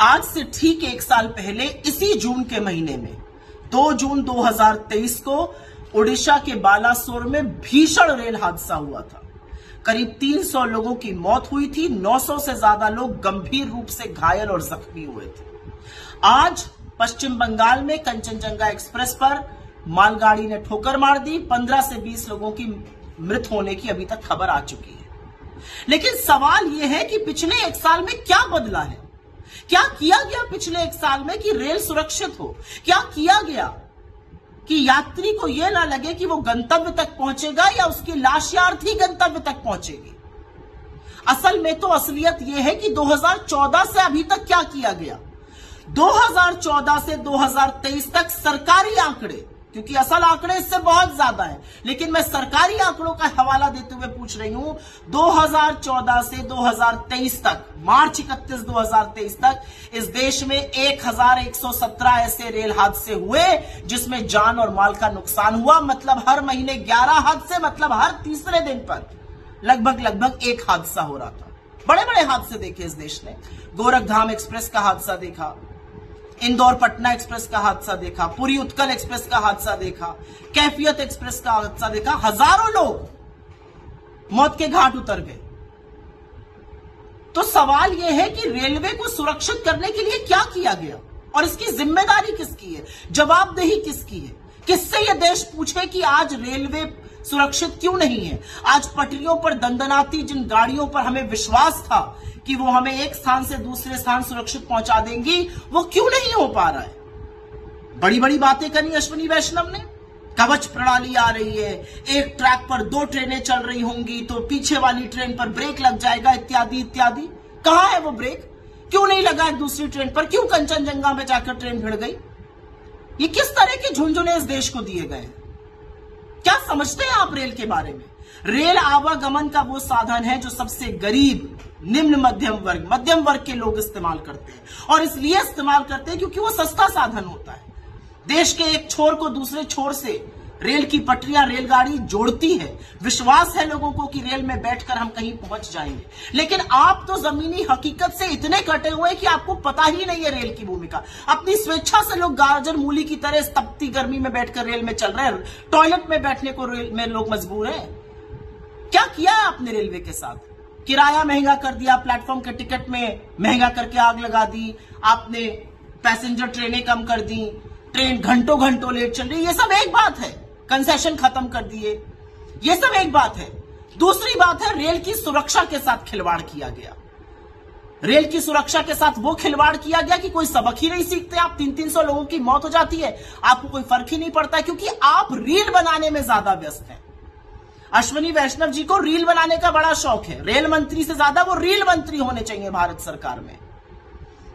आज से ठीक 1 साल पहले इसी जून के महीने में 2 जून 2023 को ओडिशा के बालासोर में भीषण रेल हादसा हुआ था। करीब 300 लोगों की मौत हुई थी, 900 से ज्यादा लोग गंभीर रूप से घायल और जख्मी हुए थे। आज पश्चिम बंगाल में कंचनजंगा एक्सप्रेस पर मालगाड़ी ने ठोकर मार दी। 15 से 20 लोगों की मृत होने की अभी तक खबर आ चुकी है। लेकिन सवाल यह है कि पिछले 1 साल में क्या बदला है? क्या किया गया पिछले 1 साल में कि रेल सुरक्षित हो? क्या किया गया कि यात्री को यह ना लगे कि वो गंतव्य तक पहुंचेगा या उसकी लाश या अर्थी गंतव्य तक पहुंचेगी? असल में तो असलियत यह है कि 2014 से अभी तक क्या किया गया। 2014 से 2023 तक सरकारी आंकड़े, क्योंकि असल आंकड़े इससे बहुत ज्यादा है, लेकिन मैं सरकारी आंकड़ों का हवाला देते हुए पूछ रही हूं। 2014 से 2023 तक, मार्च 31, 2023 तक इस देश में 1117 ऐसे रेल हादसे हुए जिसमें जान और माल का नुकसान हुआ। मतलब हर महीने 11 हादसे, मतलब हर तीसरे दिन पर लगभग एक हादसा हो रहा था। बड़े बड़े हादसे देखे इस देश ने। गोरखधाम एक्सप्रेस का हादसा देखा, इंदौर पटना एक्सप्रेस का हादसा देखा, पुरी उत्कल एक्सप्रेस का हादसा देखा, कैफियत एक्सप्रेस का हादसा देखा। हजारों लोग मौत के घाट उतर गए। तो सवाल यह है कि रेलवे को सुरक्षित करने के लिए क्या किया गया और इसकी जिम्मेदारी किसकी है, जवाबदेही किसकी है? किससे यह देश पूछे कि आज रेलवे सुरक्षित क्यों नहीं है? आज पटरियों पर दंदनाती जिन गाड़ियों पर हमें विश्वास था कि वो हमें एक स्थान से दूसरे स्थान सुरक्षित पहुंचा देंगी, वो क्यों नहीं हो पा रहा है? बड़ी बड़ी बातें करी अश्विनी वैष्णव ने। कवच प्रणाली आ रही है, एक ट्रैक पर 2 ट्रेनें चल रही होंगी तो पीछे वाली ट्रेन पर ब्रेक लग जाएगा, इत्यादि इत्यादि। कहां है वो ब्रेक? क्यों नहीं लगा एक दूसरी ट्रेन पर? क्यों कंचनजंगा में जाकर ट्रेन भिड़ गई? ये किस तरह के झुंझुने इस देश को दिए गए हैं? क्या समझते हैं आप रेल के बारे में? रेल आवागमन का वो साधन है जो सबसे गरीब, निम्न मध्यम वर्ग के लोग इस्तेमाल करते हैं, और इसलिए इस्तेमाल करते हैं क्योंकि वो सस्ता साधन होता है। देश के एक छोर को दूसरे छोर से रेल की पटरियां, रेलगाड़ी जोड़ती है। विश्वास है लोगों को कि रेल में बैठकर हम कहीं पहुंच जाएंगे। लेकिन आप तो जमीनी हकीकत से इतने कटे हुए हैं कि आपको पता ही नहीं है रेल की भूमिका। अपनी स्वेच्छा से लोग गाजर मूली की तरह तपती गर्मी में बैठकर रेल में चल रहे हैं। टॉयलेट में बैठने को रेल में लोग मजबूर हैं। क्या किया है आपने रेलवे के साथ? किराया महंगा कर दिया, प्लेटफॉर्म के टिकट में महंगा करके आग लगा दी, आपने पैसेंजर ट्रेनें कम कर दी, ट्रेन घंटों घंटों लेट चल रही। ये सब एक बात है। कंसेशन खत्म कर दिए, ये सब एक बात है। दूसरी बात है, रेल की सुरक्षा के साथ खिलवाड़ किया गया। रेल की सुरक्षा के साथ वो खिलवाड़ किया गया कि कोई सबक ही नहीं सीखते आप। 300 लोगों की मौत हो जाती है, आपको कोई फर्क ही नहीं पड़ता है, क्योंकि आप रील बनाने में ज्यादा व्यस्त हैं। अश्विनी वैष्णव जी को रील बनाने का बड़ा शौक है। रेल मंत्री से ज्यादा वो रील मंत्री होने चाहिए भारत सरकार में।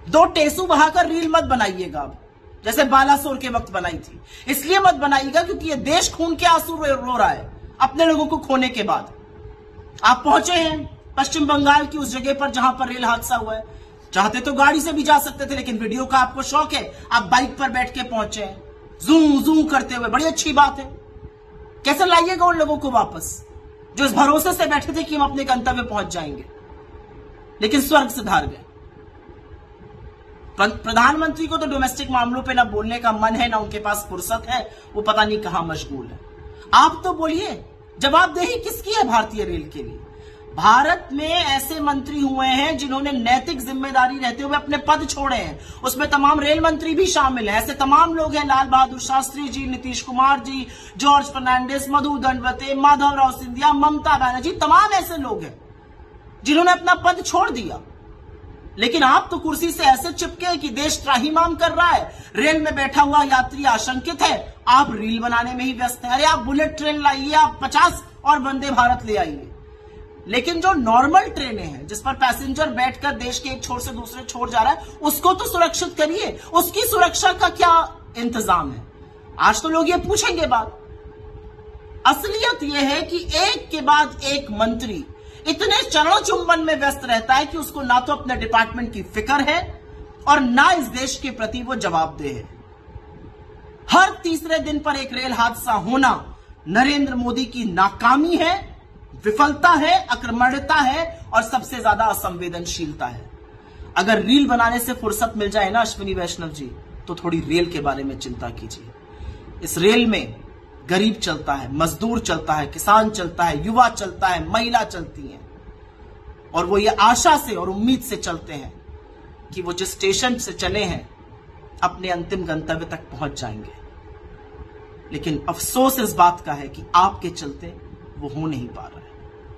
2 टेसू बहाकर रील मत बनाइएगा अब, जैसे बालासोर के वक्त बनाई थी। इसलिए मत बनाइएगा क्योंकि ये देश खून के आंसू रो रहा है अपने लोगों को खोने के बाद। आप पहुंचे हैं पश्चिम बंगाल की उस जगह पर जहां पर रेल हादसा हुआ है। चाहते तो गाड़ी से भी जा सकते थे, लेकिन वीडियो का आपको शौक है, आप बाइक पर बैठ के पहुंचे हैं, जूम जूम करते हुए। बड़ी अच्छी बात है। कैसे लाइएगा उन लोगों को वापस जो इस भरोसे से बैठे थे कि हम अपने गंतव्य पहुंच जाएंगे, लेकिन स्वर्ग से धार गए। प्रधानमंत्री को तो डोमेस्टिक मामलों पे ना बोलने का मन है, ना उनके पास फुर्सत है, वो पता नहीं कहां मशगूल है। आप तो बोलिए, जवाबदेही किसकी है भारतीय रेल के लिए? भारत में ऐसे मंत्री हुए हैं जिन्होंने नैतिक जिम्मेदारी रहते हुए अपने पद छोड़े हैं। उसमें तमाम रेल मंत्री भी शामिल हैं। ऐसे तमाम लोग हैं, लाल बहादुर शास्त्री जी, नीतीश कुमार जी, जॉर्ज फर्नांडिस, मधु दंडवते, माधवराव सिंधिया, ममता बनर्जी, तमाम ऐसे लोग हैं जिन्होंने अपना पद छोड़ दिया। लेकिन आप तो कुर्सी से ऐसे चिपके कि देश त्राहिमाम कर रहा है, रेल में बैठा हुआ यात्री आशंकित है, आप रील बनाने में ही व्यस्त हैं। अरे आप बुलेट ट्रेन लाइए, आप 50 और वंदे भारत ले आइए, लेकिन जो नॉर्मल ट्रेनें हैं जिस पर पैसेंजर बैठकर देश के एक छोर से दूसरे छोर जा रहा है, उसको तो सुरक्षित करिए। उसकी सुरक्षा का क्या इंतजाम है? आज तो लोग ये पूछेंगे बात। असलियत यह है कि एक के बाद एक मंत्री इतने चरण चुंबन में व्यस्त रहता है कि उसको ना तो अपने डिपार्टमेंट की फिक्र है और ना इस देश के प्रति वो जवाबदेह है। हर तीसरे दिन पर एक रेल हादसा होना नरेंद्र मोदी की नाकामी है, विफलता है, अक्रमणता है और सबसे ज्यादा असंवेदनशीलता है। अगर रील बनाने से फुर्सत मिल जाए ना अश्विनी वैष्णव जी, तो थोड़ी रेल के बारे में चिंता कीजिए। इस रेल में गरीब चलता है, मजदूर चलता है, किसान चलता है, युवा चलता है, महिला चलती है, और वो ये आशा से और उम्मीद से चलते हैं कि वो जिस स्टेशन से चले हैं अपने अंतिम गंतव्य तक पहुंच जाएंगे। लेकिन अफसोस इस बात का है कि आपके चलते वो हो नहीं पा रहा है।